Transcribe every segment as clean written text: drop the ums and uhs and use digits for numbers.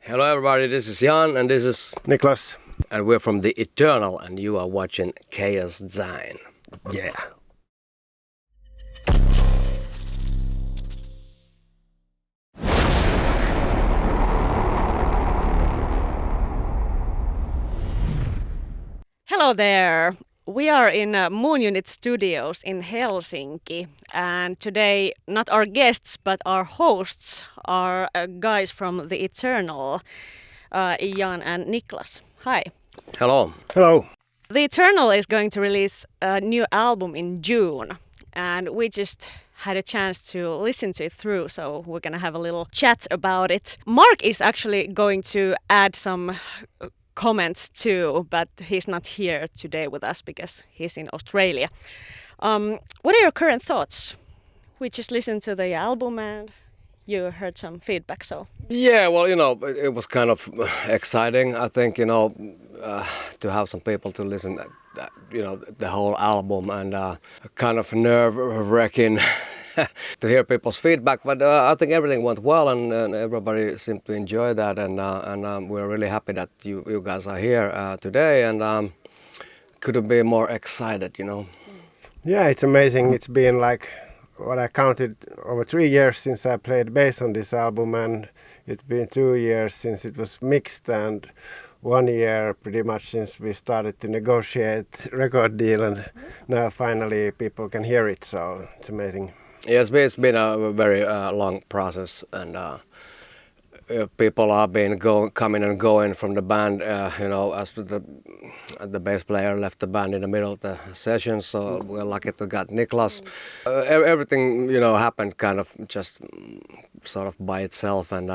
Hello everybody, this is Jan and this is Niclas. And we're from The Eternal and you are watching Chaoszine. Yeah. Hello there. We are in Moon Unit Studios in Helsinki, and today not our guests but our hosts are guys from The Eternal, Jan and Niclas. Hi. Hello. Hello. The Eternal is going to release a new album in June, and we just had a chance to listen to it through, so we're gonna have a little chat about it. Mark is actually going to add some comments too, but he's not here today with us because he's in Australia. What are your current thoughts? We just listened to the album and you heard some feedback, so... Yeah, well, it was kind of exciting, I think, to have some people to listen, the whole album and kind of nerve-wracking to hear people's feedback, but I think everything went well and everybody seemed to enjoy that and we're really happy that you guys are here today and couldn't be more excited, Yeah, it's amazing. It's been like what I counted over 3 years since I played bass on this album, and it's been 2 years since it was mixed and 1 year pretty much since we started to negotiate record deal, and now finally people can hear it, so it's amazing. Yeah, it's been a very long process, and people have been coming and going from the band. As the bass player left the band in the middle of the session, so we're lucky to get Niclas. Everything happened kind of just sort of by itself, and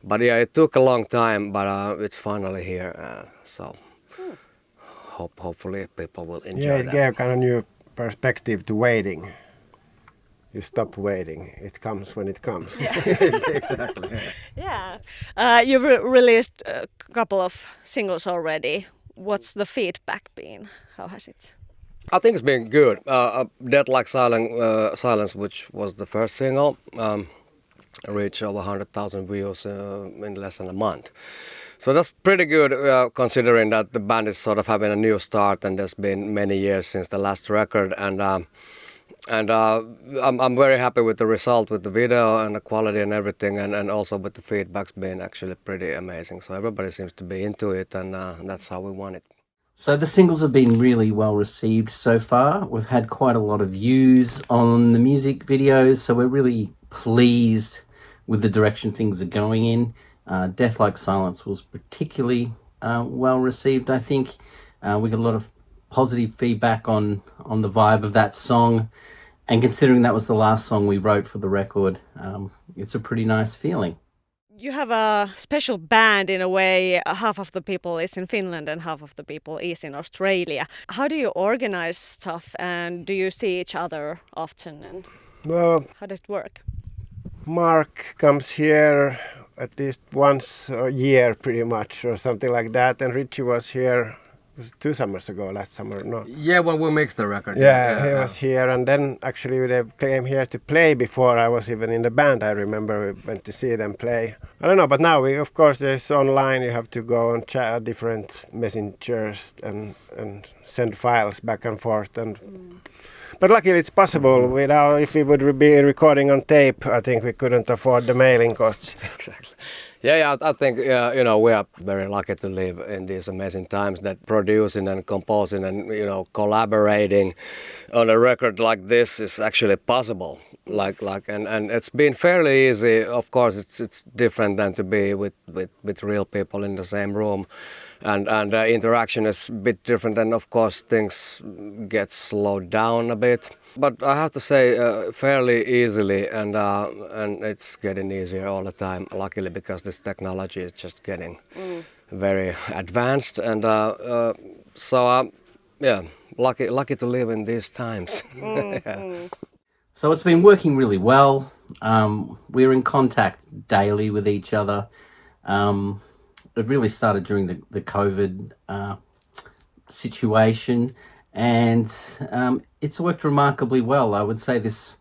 but yeah, it took a long time, but it's finally here. So hopefully people will enjoy Yeah, it that. gave kind of new perspective to waiting. You stop waiting, it comes when it comes. Yeah. Exactly. Yeah. You've released a couple of singles already. What's the feedback been? How has it? I think it's been good. Dead Like Silence, which was the first single, reached over 100,000 views in less than a month. So that's pretty good considering that the band is sort of having a new start and there's been many years since the last record, and I'm very happy with the result, with the video and the quality and everything, and also with the feedback's been actually pretty amazing. So everybody seems to be into it, and that's how we want it. So the singles have been really well received so far. We've had quite a lot of views on the music videos, so we're really pleased with the direction things are going in. Death Like Silence was particularly well received, I think. We got a lot of positive feedback on the vibe of that song, and considering that was the last song we wrote for the record, it's a pretty nice feeling. You have a special band in a way. Half of the people is in Finland and half of the people is in Australia. How do you organize stuff, and do you see each other often, and Well, how does it work? Mark comes here at least once a year pretty much, or something like that, and Richie was here 2 summers ago, last summer, no? Yeah, well, we mixed the record. Yeah, he was here, and then actually they came here to play before I was even in the band. I remember we went to see them play. I don't know, but now of course there's online, you have to go on chat different messengers and send files back and forth, and but luckily it's possible. If we would be recording on tape, I think we couldn't afford the mailing costs. Exactly. Yeah, I think, we are very lucky to live in these amazing times, that producing and composing and, collaborating on a record like this is actually possible. And it's been fairly easy. Of course, it's different than to be with real people in the same room. And interaction is a bit different, and of course things get slowed down a bit. But I have to say, fairly easily, and it's getting easier all the time, luckily, because this technology is just getting very advanced, and lucky to live in these times. Yeah. So it's been working really well. We're in contact daily with each other. It really started during the COVID situation, and it's worked remarkably well. I would say this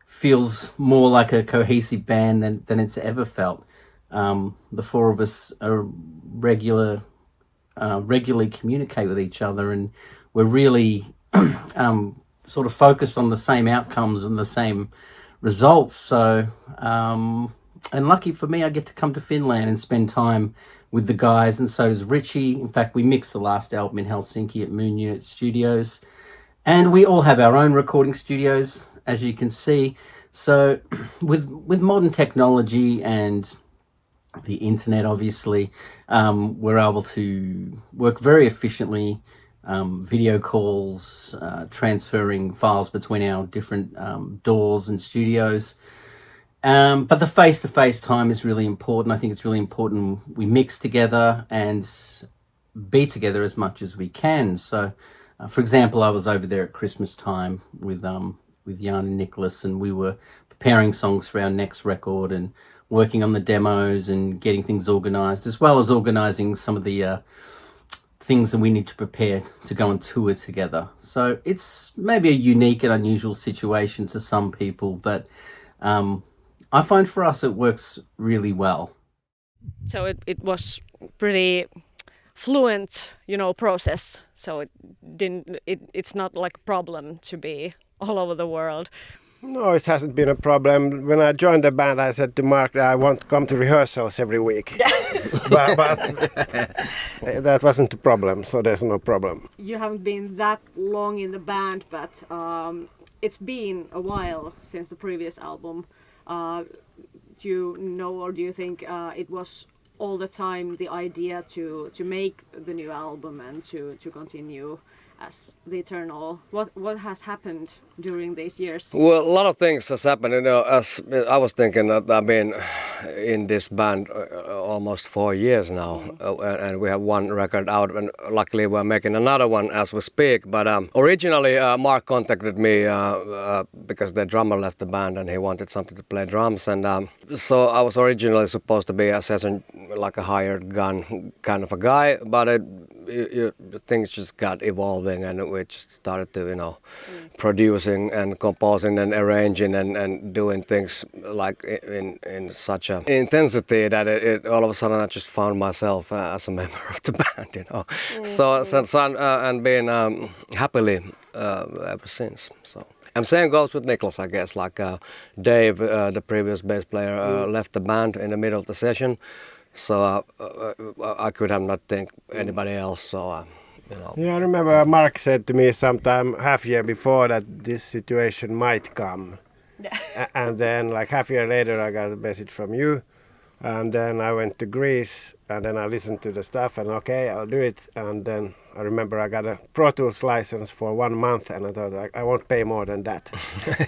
feels more like a cohesive band than it's ever felt. The four of us are regularly communicate with each other, and we're really sort of focused on the same outcomes and the same results. So, and lucky for me, I get to come to Finland and spend time with the guys, and so does Richie. In fact, we mixed the last album in Helsinki at Moon Unit Studios, and we all have our own recording studios, as you can see. So with modern technology and the internet, obviously, we're able to work very efficiently, video calls, transferring files between our different doors and studios. But the face-to-face time is really important. I think it's really important we mix together and be together as much as we can. So, for example, I was over there at Christmas time with Jan and Niclas, and we were preparing songs for our next record and working on the demos and getting things organised, as well as organising some of the things that we need to prepare to go on tour together. So it's maybe a unique and unusual situation to some people, but I find for us it works really well. So it was pretty fluent, process. So it's not like a problem to be all over the world. No, it hasn't been a problem. When I joined the band, I said to Mark that I want to come to rehearsals every week. but that wasn't a problem, so there's no problem. You haven't been that long in the band, but it's been a while since the previous album. Do you know, or do you think it was all the time the idea to make the new album and to continue as the Eternal? What has happened during these years? Well, a lot of things has happened. As I was thinking that I've been in this band almost 4 years now, and we have one record out, and luckily we're making another one as we speak. But originally, Mark contacted me because the drummer left the band and he wanted something to play drums, and so I was originally supposed to be a session, like a hired gun kind of a guy, but things just got evolving, and we just started to, producing and composing and arranging and doing things like in such a intensity that it all of a sudden I just found myself as a member of the band, So and being happily ever since. So. And same goes with Niclas, I guess. Like Dave, the previous bass player, left the band in the middle of the session. So I could have not think anybody else. So Yeah, I remember Mark said to me sometime half year before that this situation might come. Yeah. And then like half year later I got a message from you, and then I went to Greece, and then I listened to the stuff, and okay, I'll do it. And then I remember I got a Pro Tools license for 1 month, and I thought I won't pay more than that.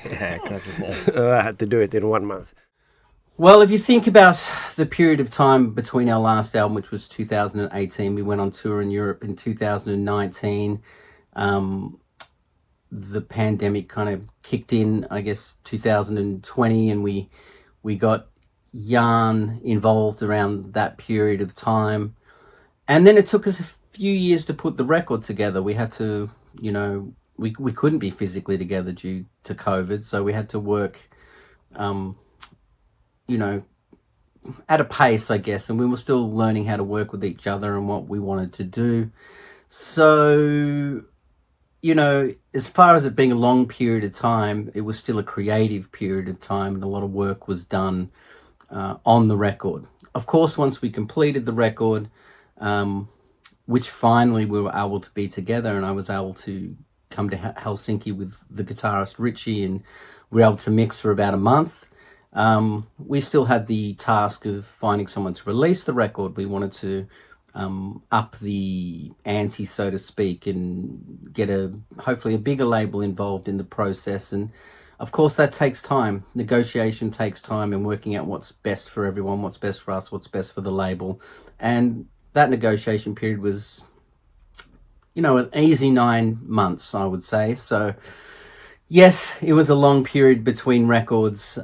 Yeah, exactly. I had to do it in 1 month. Well, if you think about the period of time between our last album, which was 2018, we went on tour in Europe in 2019. The pandemic kind of kicked in, I guess, 2020, and we got Jan involved around that period of time. And then it took us a few years to put the record together. We had to, we couldn't be physically together due to COVID, so we had to work at a pace, I guess, and we were still learning how to work with each other and what we wanted to do. So, as far as it being a long period of time, it was still a creative period of time, and a lot of work was done on the record. Of course, once we completed the record, which finally we were able to be together, and I was able to come to Helsinki with the guitarist Richie, and we were able to mix for about a month. We still had the task of finding someone to release the record. We wanted to up the ante, so to speak, and get hopefully a bigger label involved in the process. And of course that takes time. Negotiation takes time, and working out what's best for everyone, what's best for us, what's best for the label. And that negotiation period was, an easy 9 months, I would say. So yes, it was a long period between records,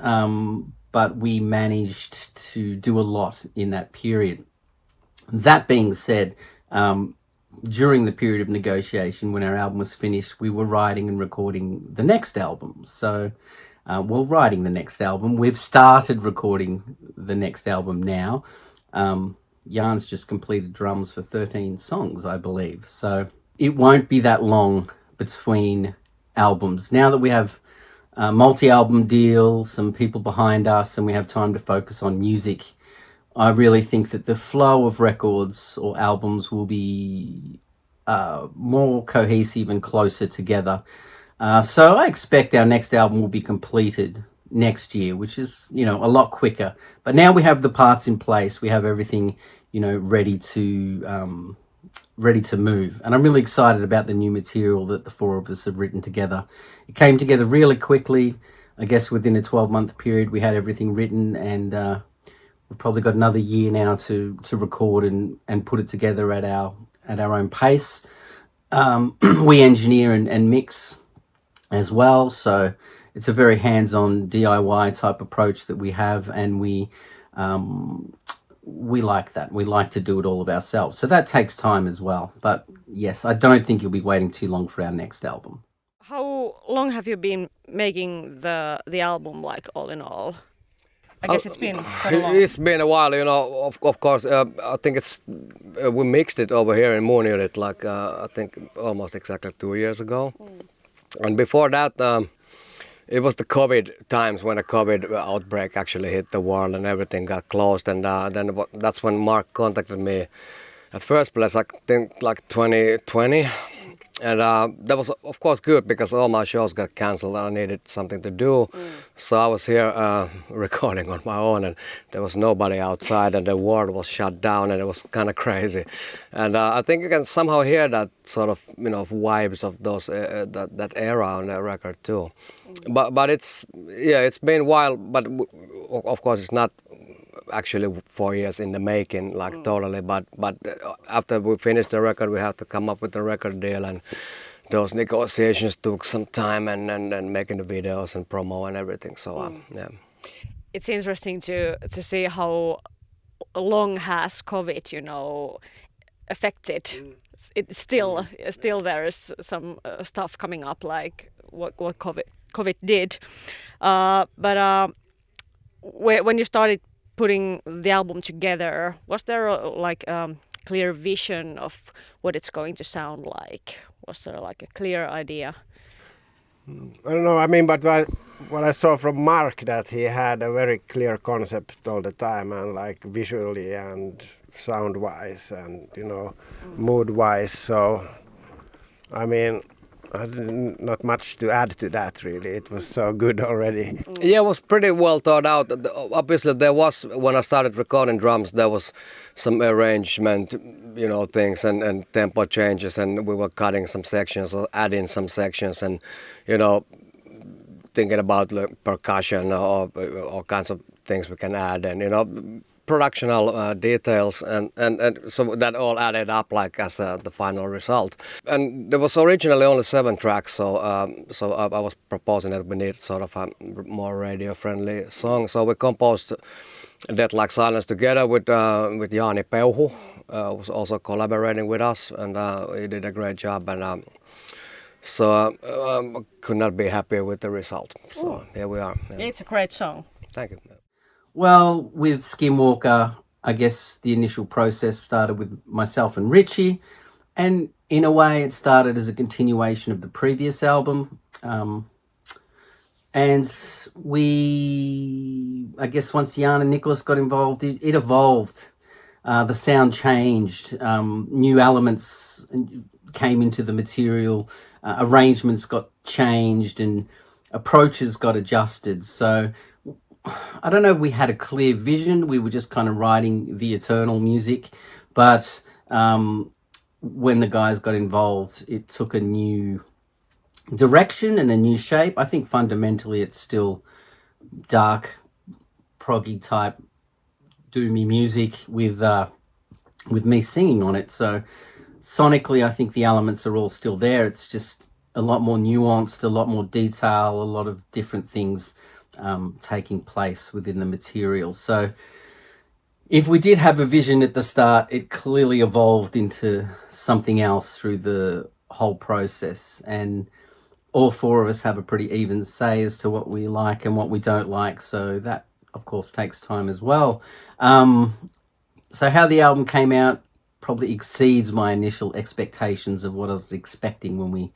but we managed to do a lot in that period. That being said, during the period of negotiation, when our album was finished, we were writing and recording the next album. So writing the next album. We've started recording the next album now. Jan's just completed drums for 13 songs, I believe. So it won't be that long between albums. Now that we have a multi-album deal, some people behind us, and we have time to focus on music, I really think that the flow of records or albums will be more cohesive and closer together. So I expect our next album will be completed next year, which is, a lot quicker. But now we have the parts in place. We have everything, ready to move. And I'm really excited about the new material that the four of us have written together. It came together really quickly. I guess within a 12-month period, we had everything written, and we've probably got another year now to record and put it together at our own pace. We engineer and mix as well, so it's a very hands-on DIY type approach that we have, and we like that. We like to do it all of ourselves, so that takes time as well. But yes, I don't think you'll be waiting too long for our next album. How long have you been making the album, like, all in all? I guess it's been quite a long. It's been a while, of course. I think we mixed it over here in Moon Unit, like I think almost exactly 2 years ago. And before that, it was the COVID times, when the COVID outbreak actually hit the world and everything got closed. And then that's when Mark contacted me at first place, I think like 2020. And that was, of course, good, because all my shows got cancelled and I needed something to do. So I was here recording on my own, and there was nobody outside, and the world was shut down, and it was kind of crazy. And I think you can somehow hear that sort of, vibes of those that era on the record too. But it's been a while, but of course it's not actually 4 years in the making, like totally, but after we finished the record, we had to come up with a record deal, and those negotiations took some time, and making the videos and promo and everything. So yeah, it's interesting to see how long has COVID, affected. It's still there is some stuff coming up, like what COVID did, but when you started putting the album together, was there a clear vision of what it's going to sound like? Was there like a clear idea? I don't know. I mean, but what I saw from Mark, that he had a very clear concept all the time, and like visually and sound-wise, and mood-wise. So, I mean, not much to add to that, really. It was so good already. Yeah, it was pretty well thought out. Obviously, there was, when I started recording drums, there was some arrangement, things and tempo changes, and we were cutting some sections or adding some sections, and, thinking about percussion or all kinds of things we can add, and, productional details, and so that all added up like as the final result. And there was originally only 7 tracks, so I was proposing that we need sort of a more radio-friendly song. So we composed Death Like Silence together with Jani Peuhu, who was also collaborating with us, and he did a great job. And so could not be happier with the result. So here we are. Yeah. It's a great song. Thank you. Well, with Skinwalker, I guess the initial process started with myself and Richie, and in a way it started as a continuation of the previous album. And I guess once Jan and Niclas got involved, it evolved. The sound changed, new elements came into the material, arrangements got changed, and approaches got adjusted. So I don't know if we had a clear vision. We were just kind of writing the eternal music. But when the guys got involved, it took a new direction and a new shape. I think fundamentally it's still dark, proggy type, doomy music with me singing on it. So sonically, I think the elements are all still there. It's just a lot more nuanced, a lot more detail, a lot of different things taking place within the material. So if we did have a vision at the start, it clearly evolved into something else through the whole process. And all four of us have a pretty even say as to what we like and what we don't like. So that, of course, takes time as well. So how the album came out probably exceeds my initial expectations of what I was expecting when we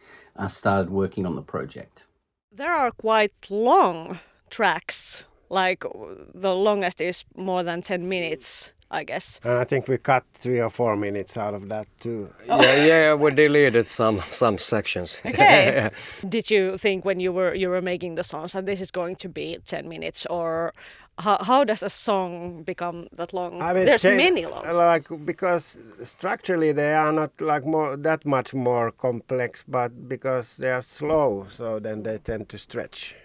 started working on the project. There are quite long tracks, like the longest is more than 10 minutes, I guess. And I think we cut 3 or 4 minutes out of that too. Yeah, we deleted some sections. Okay. Did you think when you were making the songs that this is going to be 10 minutes, or how does a song become that long? I mean, There's many long songs. like, because structurally they are not like that much more complex, but because they are slow, so then they tend to stretch.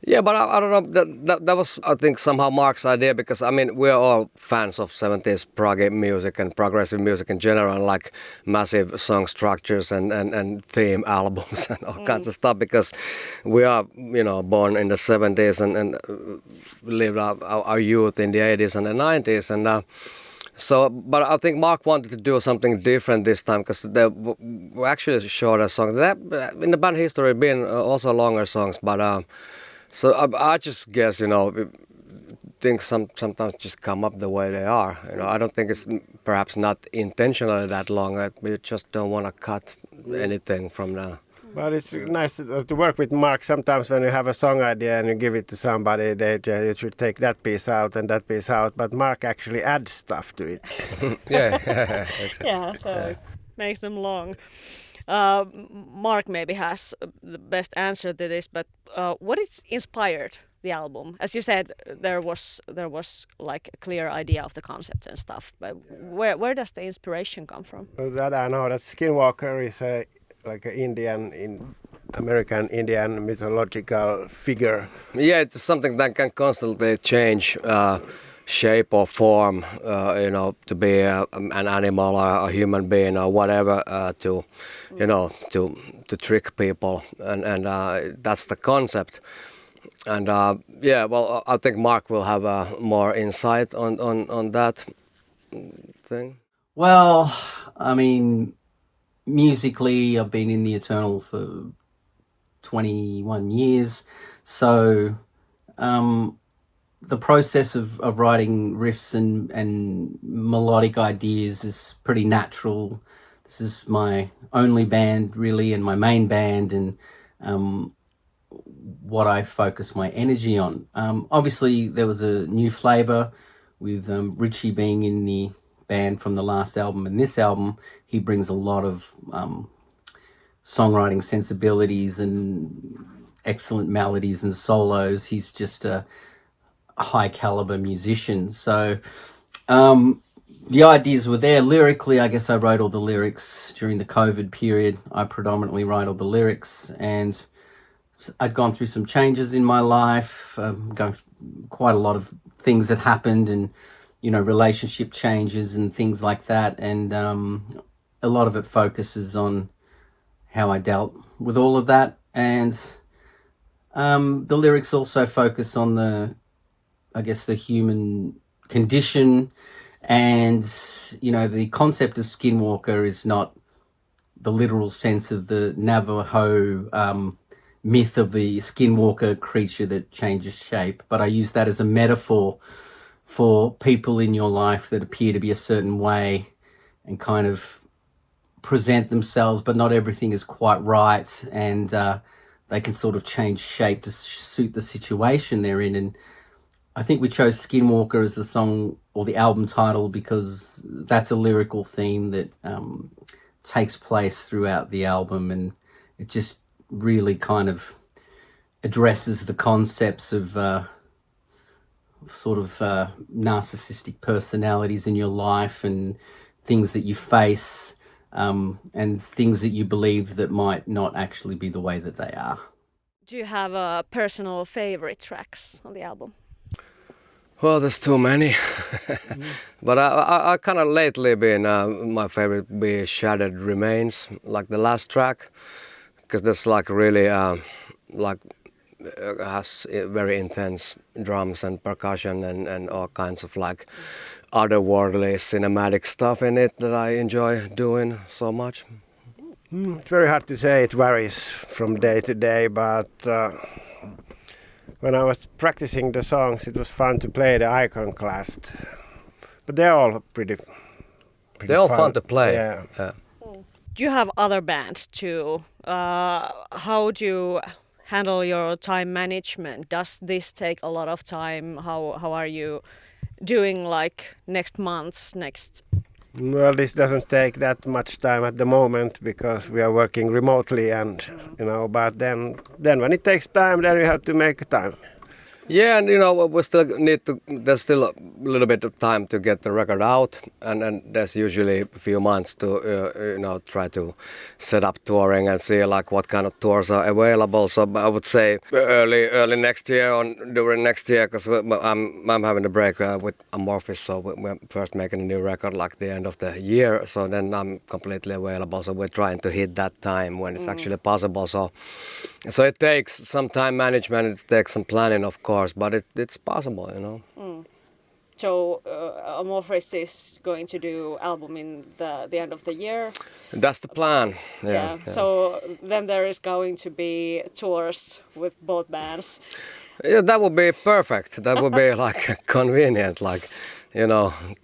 Yeah, but I don't know, that was, I think, somehow Mark's idea, because, I mean, we're all fans of 70s prog music and progressive music in general, like massive song structures and theme albums and all kinds of stuff, because we are, born in the 70s and lived our youth in the 80s and the 90s, and so, but I think Mark wanted to do something different this time, because there were actually shorter songs. That, in the band history, been also longer songs, but so I just guess, things sometimes just come up the way they are. I don't think it's perhaps not intentionally that long. We just don't want to cut anything from the... But it's nice to work with Mark. Sometimes when you have a song idea and you give it to somebody, they should take that piece out and that piece out. But Mark actually adds stuff to it. Yeah, exactly. Yeah, so it makes them long. Mark maybe has the best answer to this, but what is inspired the album? As you said, there was like a clear idea of the concept and stuff, but where does the inspiration come from? That I know that Skinwalker is like an American Indian mythological figure. Yeah, it's something that can constantly change shape or form, to be an animal or a human being or whatever, to trick people, and that's the concept. And I think Mark will have more insight on that thing. Well, I mean, musically, I've been in the Eternal for 21 years, so the process of writing riffs and melodic ideas is pretty natural. This is my only band, really, and my main band, and what I focus my energy on. Obviously, there was a new flavour with Richie being in the band from the last album and this album. He brings a lot of songwriting sensibilities and excellent melodies and solos. He's just a high caliber musician. So the ideas were there. Lyrically, I guess I wrote all the lyrics during the COVID period. I predominantly write all the lyrics, and I'd gone through some changes in my life, going through quite a lot of things that happened, and relationship changes and things like that, and a lot of it focuses on how I dealt with all of that. And the lyrics also focus on the human condition, and the concept of Skinwalker is not the literal sense of the Navajo myth of the Skinwalker creature that changes shape, but I use that as a metaphor for people in your life that appear to be a certain way and kind of present themselves, but not everything is quite right, and they can sort of change shape to suit the situation they're in. And I think we chose Skinwalker as the song or the album title because that's a lyrical theme that takes place throughout the album, and it just really kind of addresses the concepts of narcissistic personalities in your life and things that you face, and things that you believe that might not actually be the way that they are. Do you have personal favorite tracks on the album? Well, there's too many. But I kind of lately been, my favorite be Shattered Remains, like the last track, because there's like really, has very intense drums and percussion and all kinds of like otherworldly cinematic stuff in it that I enjoy doing so much. It's very hard to say. It varies from day to day, but when I was practicing the songs, it was fun to play the iconoclast. But they're all pretty They're all fun to play. Yeah. Do you have other bands too? How do you handle your time management? Does this take a lot of time? How are you doing like next month's next? Well, this doesn't take that much time at the moment because we are working remotely, and But then when it takes time, then you have to make time. Yeah, and we still need to. There's still a little bit of time to get the record out, and there's usually a few months to try to set up touring and see like what kind of tours are available. So I would say early next year or during next year, because I'm having a break with Amorphis, so we're first making a new record like the end of the year. So then I'm completely available. So we're trying to hit that time when it's actually possible. So it takes some time management. It takes some planning, of course. But it's possible, So Amorphis is going to do album in the end of the year. That's the plan. Yeah. So then there is going to be tours with both bands. Yeah, that would be perfect. That would be like convenient, like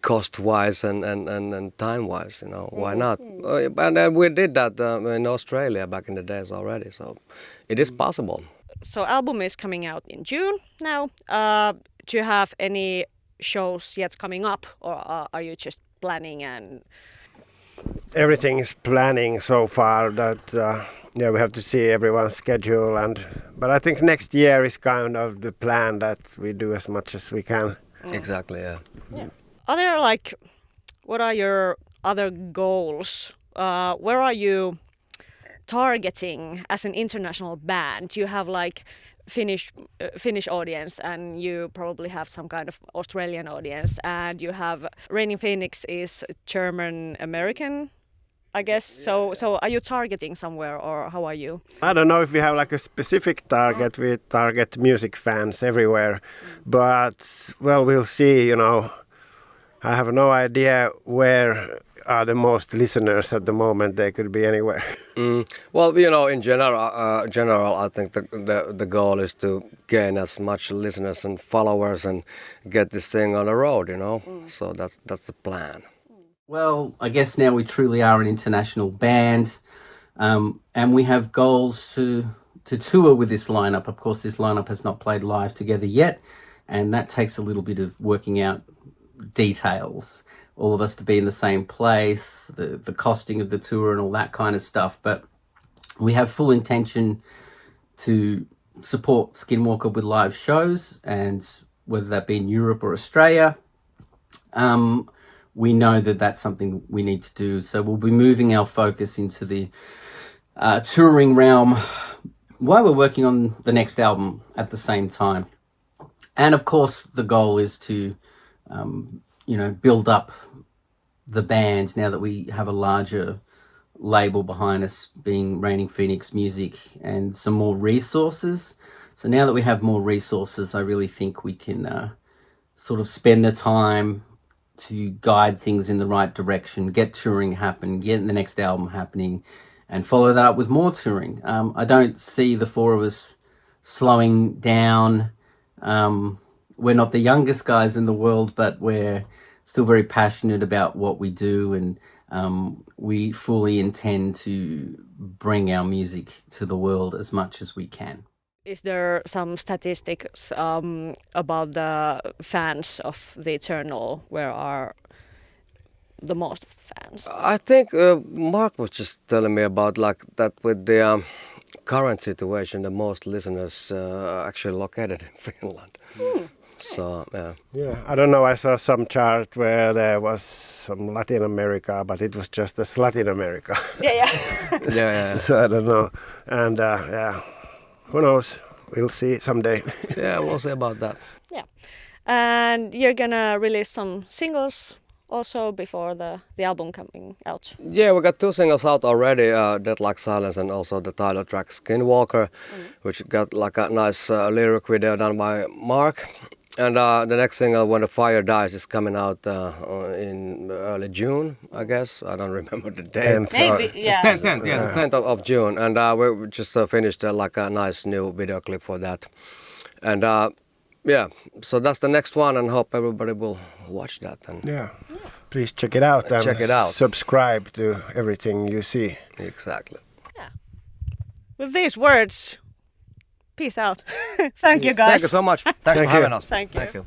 cost-wise and time-wise. Why not? And then we did that in Australia back in the days already. So it is possible. So album is coming out in June now. Do you have any shows yet coming up, or are you just planning and? Everything is planning so far. That we have to see everyone's schedule, but I think next year is kind of the plan that we do as much as we can. Exactly. Yeah. Are there what are your other goals? Where are you targeting as an international band? You have like Finnish audience, and you probably have some kind of Australian audience, and you have Raining Phoenix is German American, I guess. So are you targeting somewhere, or how are you? I don't know if we have like a specific target. We target music fans everywhere, but we'll see. I have no idea where are the most listeners at the moment. They could be anywhere. Well, in general, I think the goal is to gain as much listeners and followers and get this thing on the road. So that's the plan. Well, I guess now we truly are an international band, and we have goals to tour with this lineup. Of course, this lineup has not played live together yet, and that takes a little bit of working out details, all of us to be in the same place, the costing of the tour and all that kind of stuff. But we have full intention to support Skinwalker with live shows, and whether that be in Europe or Australia, we know that that's something we need to do. So we'll be moving our focus into the touring realm while we're working on the next album at the same time. And of course, the goal is to build up the band now that we have a larger label behind us, being Raining Phoenix Music, and some more resources. So now that we have more resources, I really think we can sort of spend the time to guide things in the right direction, get touring happen, get the next album happening, and follow that up with more touring. I don't see the four of us slowing down. We're not the youngest guys in the world, but we're still very passionate about what we do, and we fully intend to bring our music to the world as much as we can. Is there some statistics about the fans of The Eternal? Where are the most of the fans? I think Mark was just telling me about like that with the current situation, the most listeners actually located in Finland. So, yeah, I don't know. I saw some chart where there was some Latin America, but it was just as Latin America. Yeah. So I don't know. And who knows? We'll see someday. Yeah, we'll see about that. Yeah. And you're gonna release some singles also before the album coming out. Yeah, we got 2 singles out already, Dead Like Silence and also the title track Skinwalker, which got like a nice lyric video done by Mark. And the next single, When the Fire Dies, is coming out in early June, I guess. I don't remember the date. Maybe, yeah. 10th of June. And we just finished like a nice new video clip for that. And yeah, so that's the next one, and hope everybody will watch that. And Yeah. Please check it out. And check it out. Subscribe to everything you see. Exactly. Yeah. With these words, peace out. Thank you, guys. Thank you so much. Thanks for having us. Thank you. Thank you.